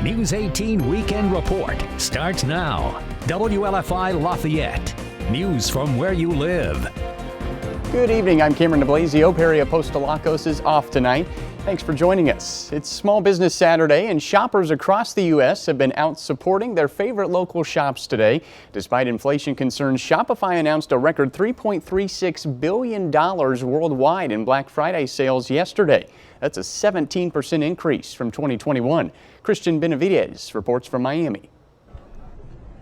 News 18 Weekend Report starts now. WLFI Lafayette. News from where you live. Good evening. I'm Cameron DeBlasio. Perry Apostolakos is off tonight. Thanks for joining us. It's Small Business Saturday, and shoppers across the U.S. have been out supporting their favorite local shops today. Despite inflation concerns, Shopify announced a record $3.36 billion worldwide in Black Friday sales yesterday. That's a 17% increase from 2021. Christian Benavides reports from Miami.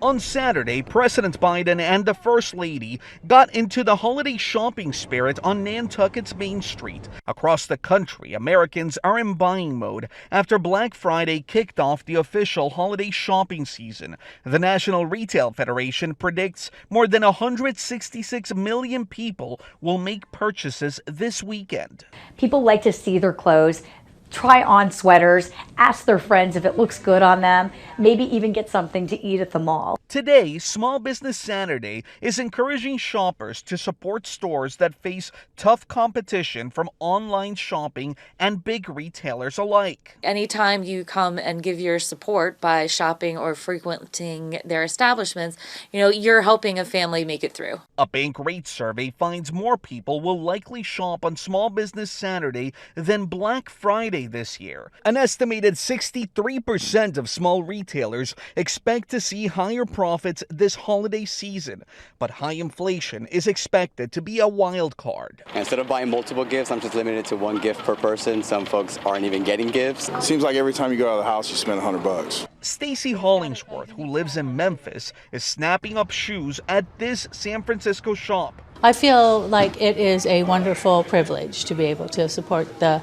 On Saturday, President Biden and the First Lady got into the holiday shopping spirit on Nantucket's Main Street. Across the country, Americans are in buying mode after Black Friday kicked off the official holiday shopping season. The National Retail Federation predicts more than 166 million people will make purchases this weekend. People like to see their clothes, try on sweaters, ask their friends if it looks good on them, maybe even get something to eat at the mall. Today, Small Business Saturday is encouraging shoppers to support stores that face tough competition from online shopping and big retailers alike. Anytime you come and give your support by shopping or frequenting their establishments, you're helping a family make it through. A Bankrate survey finds more people will likely shop on Small Business Saturday than Black Friday this year. An estimated 63% of small retailers expect to see higher profits this holiday season, but high inflation is expected to be a wild card. Instead of buying multiple gifts, I'm just limited to one gift per person. Some folks aren't even getting gifts. Seems like every time you go out of the house, you spend $100. Stacy Hollingsworth, who lives in Memphis, is snapping up shoes at this San Francisco shop. I feel like it is a wonderful privilege to be able to support the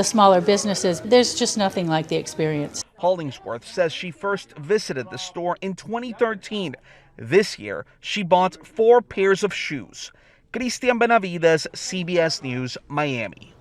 smaller businesses. There's just nothing like the experience. Hollingsworth says she first visited the store in 2013. This year, she bought 4 pairs of shoes. Christian Benavides, CBS News, Miami.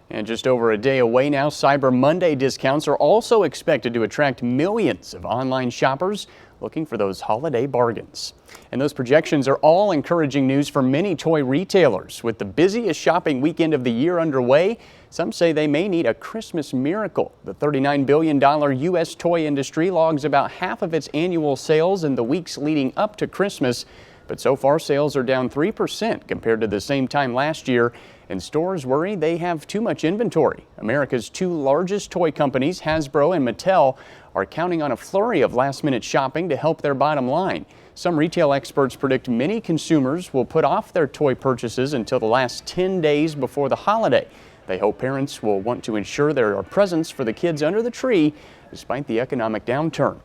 And just over a day away now, Cyber Monday discounts are also expected to attract millions of online shoppers looking for those holiday bargains. And those projections are all encouraging news for many toy retailers. With the busiest shopping weekend of the year underway, some say they may need a Christmas miracle. The $39 billion U.S. toy industry logs about half of its annual sales in the weeks leading up to Christmas. But so far, sales are down 3% compared to the same time last year, and stores worry they have too much inventory. America's 2 largest toy companies, Hasbro and Mattel, are counting on a flurry of last-minute shopping to help their bottom line. Some retail experts predict many consumers will put off their toy purchases until the last 10 days before the holiday. They hope parents will want to ensure there are presents for the kids under the tree despite the economic downturn.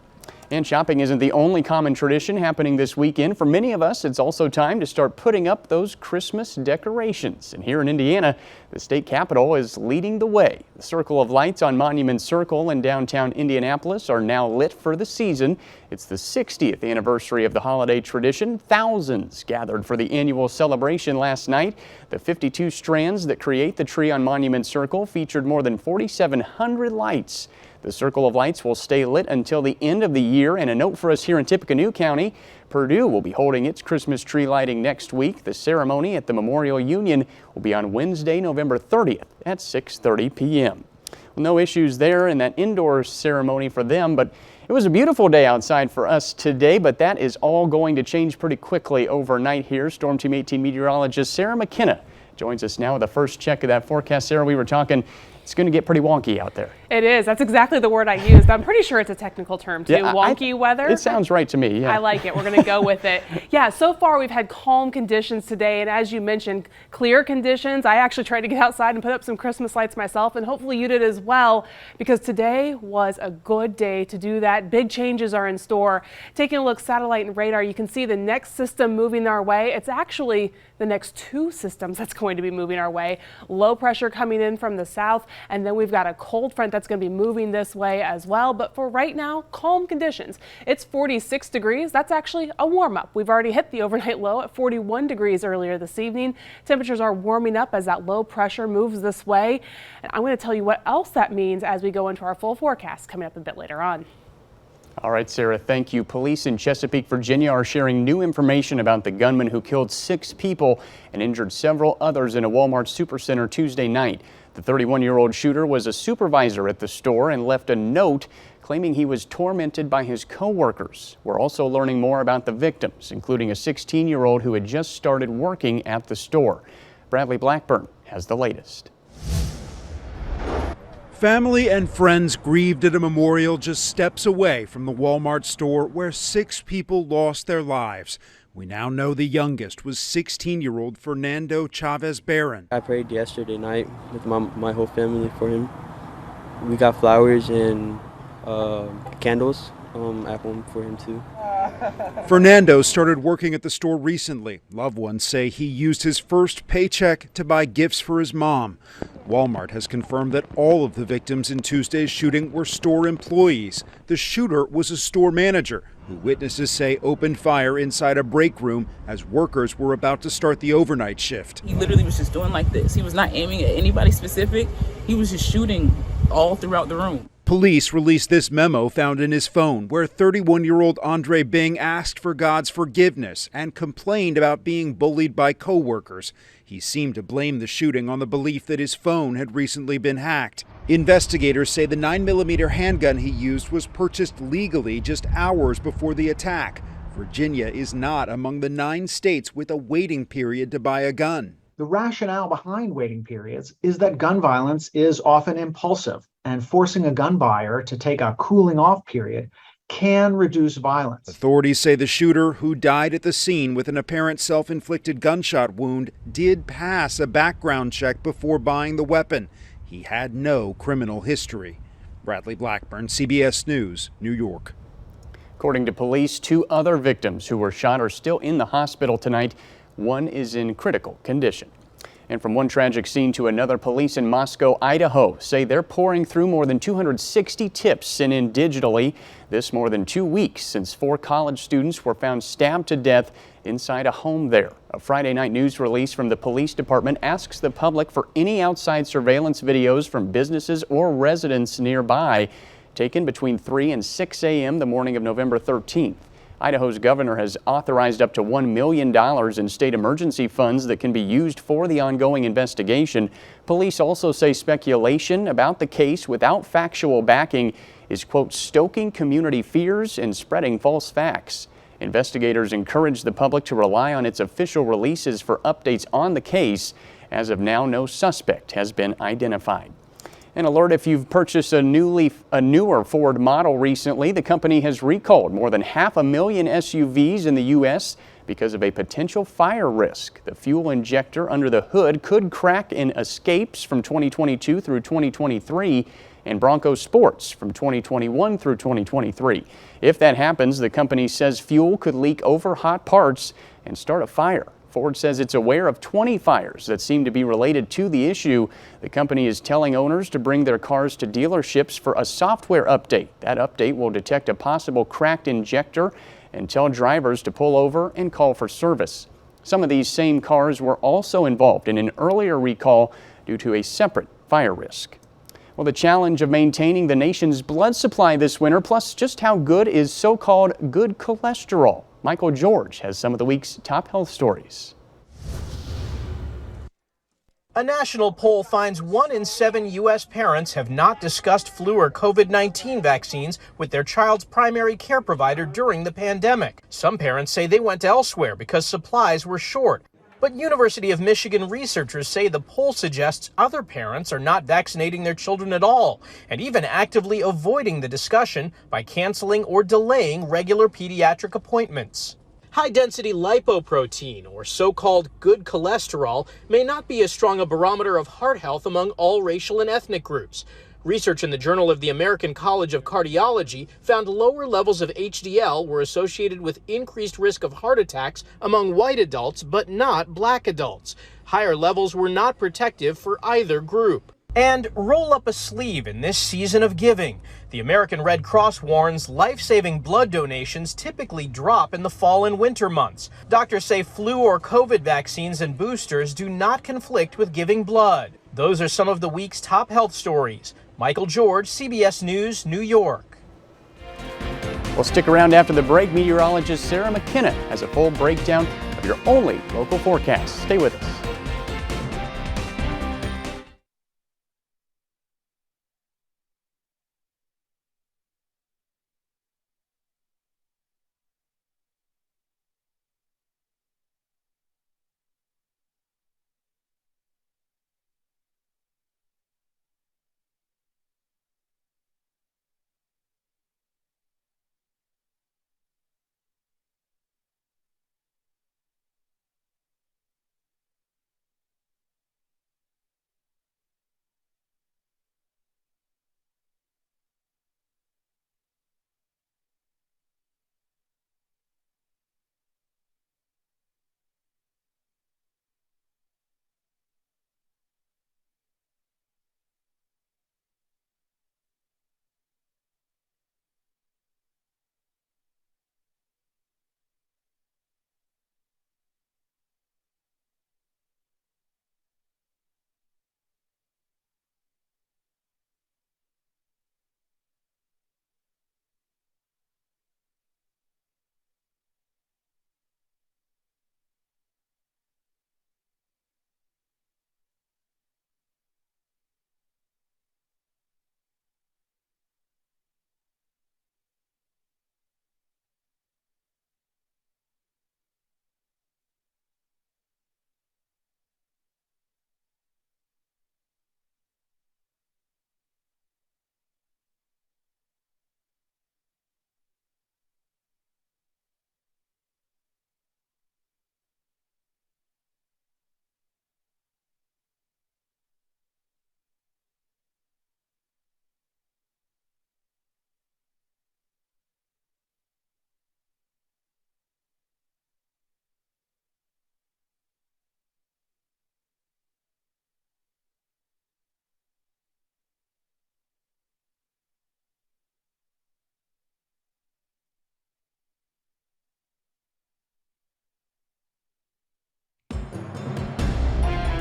And shopping isn't the only common tradition happening this weekend. For many of us, it's also time to start putting up those Christmas decorations. And here in Indiana, the state capitol is leading the way. The Circle of Lights on Monument Circle in downtown Indianapolis are now lit for the season. It's the 60th anniversary of the holiday tradition. Thousands gathered for the annual celebration last night. The 52 strands that create the tree on Monument Circle featured more than 4,700 lights. The Circle of Lights will stay lit until the end of the year. And a note for us here in Tippecanoe County, Purdue will be holding its Christmas tree lighting next week. The ceremony at the Memorial Union will be on Wednesday, November 30th at 6:30 p.m. Well, no issues there in that indoor ceremony for them, but it was a beautiful day outside for us today, but that is all going to change pretty quickly overnight here. Storm Team 18 meteorologist Sarah McKenna joins us now with the first check of that forecast. Sarah, we were talking, it's going to get pretty wonky out there. It is. That's exactly the word I used. I'm pretty sure it's a technical term too. Yeah, wonky weather. It sounds right to me. Yeah. I like it. We're going to go with it. Yeah, so far we've had calm conditions today, and as you mentioned, clear conditions. I actually tried to get outside and put up some Christmas lights myself, and hopefully you did as well, because today was a good day to do that. Big changes are in store. Taking a look satellite and radar, you can see the next system moving our way. It's actually the next 2 systems that's going to be moving our way. Low pressure coming in from the south, and then we've got a cold front that's going to be moving this way as well. But for right now, calm conditions. It's 46 degrees. That's actually a warm up. We've already hit the overnight low at 41 degrees earlier this evening. Temperatures are warming up as that low pressure moves this way. And I'm going to tell you what else that means as we go into our full forecast coming up a bit later on. All right, Sarah, thank you. Police in Chesapeake, Virginia are sharing new information about the gunman who killed 6 people and injured several others in a Walmart supercenter Tuesday night. The 31-year-old shooter was a supervisor at the store and left a note claiming he was tormented by his co-workers. We're also learning more about the victims, including a 16-year-old who had just started working at the store. Bradley Blackburn has the latest. Family and friends grieved at a memorial just steps away from the Walmart store where 6 people lost their lives. We now know the youngest was 16-year-old Fernando Chavez Barron. I prayed yesterday night with my whole family for him. We got flowers and candles at home for him too. Fernando started working at the store recently. Loved ones say he used his first paycheck to buy gifts for his mom. Walmart has confirmed that all of the victims in Tuesday's shooting were store employees. The shooter was a store manager who witnesses say opened fire inside a break room as workers were about to start the overnight shift. He literally was just doing like this. He was not aiming at anybody specific. He was just shooting all throughout the room. Police released this memo found in his phone where 31-year-old Andre Bing asked for God's forgiveness and complained about being bullied by co-workers. He seemed to blame the shooting on the belief that his phone had recently been hacked. Investigators say the 9mm handgun he used was purchased legally just hours before the attack. Virginia is not among the 9 states with a waiting period to buy a gun. The rationale behind waiting periods is that gun violence is often impulsive, and forcing a gun buyer to take a cooling off period can reduce violence. Authorities say the shooter, who died at the scene with an apparent self-inflicted gunshot wound, did pass a background check before buying the weapon. He had no criminal history. Bradley Blackburn, CBS News, New York. According to police, 2 other victims who were shot are still in the hospital tonight. One is in critical condition. And from one tragic scene to another, police in Moscow, Idaho say they're pouring through more than 260 tips sent in digitally. This more than 2 weeks since 4 college students were found stabbed to death inside a home there. A Friday night news release from the police department asks the public for any outside surveillance videos from businesses or residents nearby taken between 3 and 6 a.m. the morning of November 13th. Idaho's governor has authorized up to $1 million in state emergency funds that can be used for the ongoing investigation. Police also say speculation about the case without factual backing is, quote, stoking community fears and spreading false facts. Investigators encourage the public to rely on its official releases for updates on the case. As of now, no suspect has been identified. An alert if you've purchased a newer Ford model recently. The company has recalled more than 500,000 SUVs in the U.S. because of a potential fire risk. The fuel injector under the hood could crack in Escapes from 2022 through 2023 and Bronco Sports from 2021 through 2023. If that happens, the company says fuel could leak over hot parts and start a fire. Ford says it's aware of 20 fires that seem to be related to the issue. The company is telling owners to bring their cars to dealerships for a software update. That update will detect a possible cracked injector and tell drivers to pull over and call for service. Some of these same cars were also involved in an earlier recall due to a separate fire risk. Well, the challenge of maintaining the nation's blood supply this winter, plus just how good is so-called good cholesterol. Michael George has some of the week's top health stories. A national poll finds 1 in 7 U.S. parents have not discussed flu or COVID-19 vaccines with their child's primary care provider during the pandemic. Some parents say they went elsewhere because supplies were short. But University of Michigan researchers say the poll suggests other parents are not vaccinating their children at all, and even actively avoiding the discussion by canceling or delaying regular pediatric appointments. High-density lipoprotein, or so-called good cholesterol, may not be as strong a barometer of heart health among all racial and ethnic groups. Research in the Journal of the American College of Cardiology found lower levels of HDL were associated with increased risk of heart attacks among white adults, but not black adults. Higher levels were not protective for either group. And roll up a sleeve in this season of giving. The American Red Cross warns life-saving blood donations typically drop in the fall and winter months. Doctors say flu or COVID vaccines and boosters do not conflict with giving blood. Those are some of the week's top health stories. Michael George, CBS News, New York. Well, stick around after the break. Meteorologist Sarah McKenna has a full breakdown of your only local forecast. Stay with us.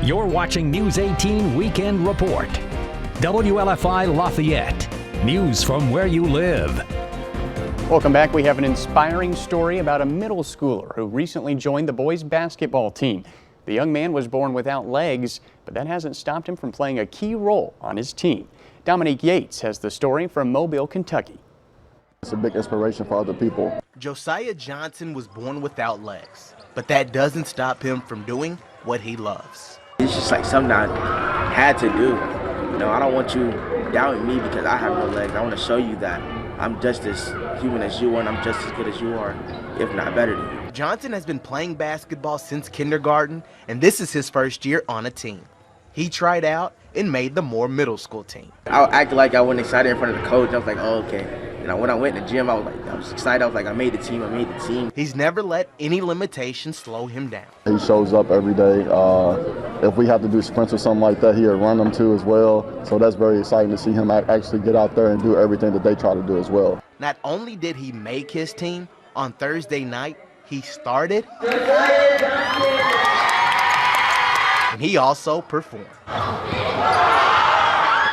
You're watching News 18 Weekend Report. WLFI Lafayette. News from where you live. Welcome back. We have an inspiring story about a middle schooler who recently joined the boys basketball team. The young man was born without legs, but that hasn't stopped him from playing a key role on his team. Dominique Yates has the story from Mobile, Kentucky. It's a big inspiration for other people. Josiah Johnson was born without legs, but that doesn't stop him from doing what he loves. It's just like something I had to do. You know, I don't want you doubting me because I have no legs. I want to show you that I'm just as human as you are and I'm just as good as you are, if not better than you. Johnson has been playing basketball since kindergarten, and this is his first year on a team. He tried out and made the Moore Middle School team. I acted like I wasn't excited in front of the coach. I was like, oh, okay. And when I went in the gym, I was excited. I was like, I made the team. He's never let any limitations slow him down. He shows up every day. If we have to do sprints or something like that, he'll run them too as well. So that's very exciting to see him actually get out there and do everything that they try to do as well. Not only did he make his team, on Thursday night, he started and he also performed.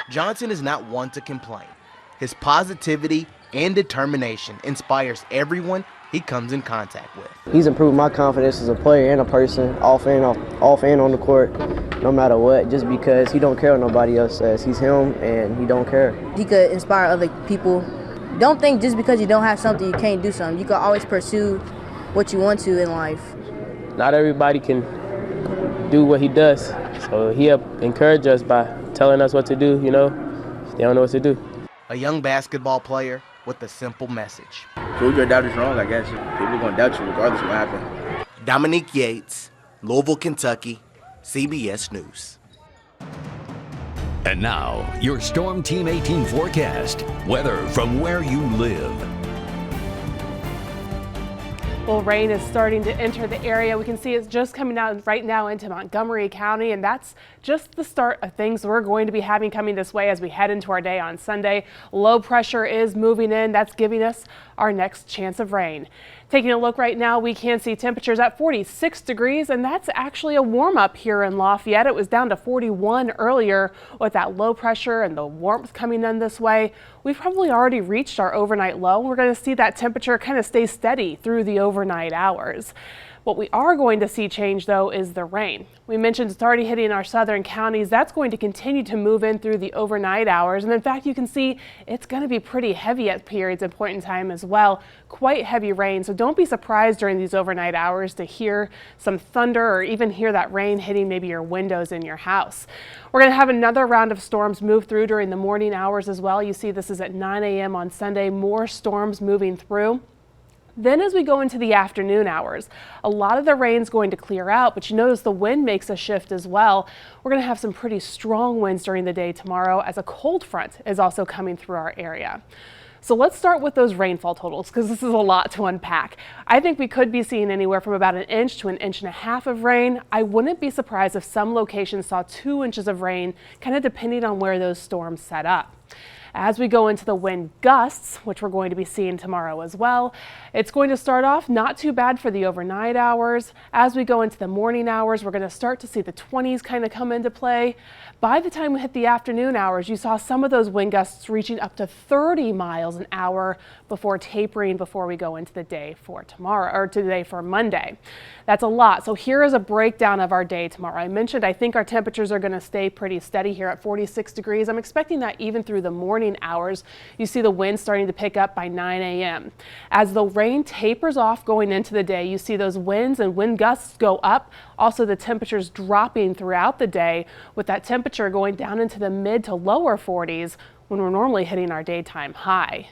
Johnson is not one to complain. His positivity and determination inspires everyone he comes in contact with. He's improved my confidence as a player and a person, off and on the court, no matter what, just because he don't care what nobody else says. He's him and he don't care. He could inspire other people. Don't think just because you don't have something, you can't do something. You can always pursue what you want to in life. Not everybody can do what he does, so he encouraged us by telling us what to do, you know, if they don't know what to do. A young basketball player with a simple message. Prove your doubt is wrong, I guess. People are going to doubt you regardless of what happens. Dominique Yates, Louisville, Kentucky, CBS News. And now, your Storm Team 18 forecast. Weather from where you live. Well, rain is starting to enter the area. We can see it's just coming out right now into Montgomery County, and that's just the start of things we're going to be having coming this way as we head into our day on Sunday. Low pressure is moving in. That's giving us our next chance of rain. Taking a look right now, we can see temperatures at 46 degrees, and that's actually a warm up here in Lafayette. It was down to 41 earlier with that low pressure and the warmth coming in this way. We've probably already reached our overnight low. We're going to see that temperature kind of stay steady through the overnight hours. What we are going to see change, though, is the rain. We mentioned it's already hitting our southern counties. That's going to continue to move in through the overnight hours. And in fact, you can see it's going to be pretty heavy at periods of point in time as well. Quite heavy rain. So don't be surprised during these overnight hours to hear some thunder or even hear that rain hitting maybe your windows in your house. We're going to have another round of storms move through during the morning hours as well. You see this is at 9 a.m. on Sunday. More storms moving through. Then as we go into the afternoon hours, a lot of the rain's going to clear out, but you notice the wind makes a shift as well. We're going to have some pretty strong winds during the day tomorrow as a cold front is also coming through our area. So let's start with those rainfall totals because this is a lot to unpack. I think we could be seeing anywhere from about 1 inch to 1.5 inches of rain. I wouldn't be surprised if some locations saw 2 inches of rain, kind of depending on where those storms set up. As we go into the wind gusts, which we're going to be seeing tomorrow as well, it's going to start off not too bad for the overnight hours. As we go into the morning hours, we're going to start to see the 20s kind of come into play. By the time we hit the afternoon hours, you saw some of those wind gusts reaching up to 30 miles an hour before tapering before we go into the day for tomorrow, or today for Monday. That's a lot. So here is a breakdown of our day tomorrow. I mentioned I think our temperatures are going to stay pretty steady here at 46 degrees. I'm expecting that even through the morning hours. You see the wind starting to pick up by 9 a.m. As the rain tapers off going into the day, you see those winds and wind gusts go up. Also, the temperatures dropping throughout the day with that temperature going down into the mid to lower 40s when we're normally hitting our daytime high.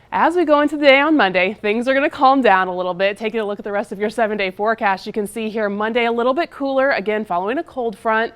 As we go into the day on Monday, things are going to calm down a little bit. Taking a look at the rest of your 7-day forecast, you can see here Monday a little bit cooler, again following a cold front.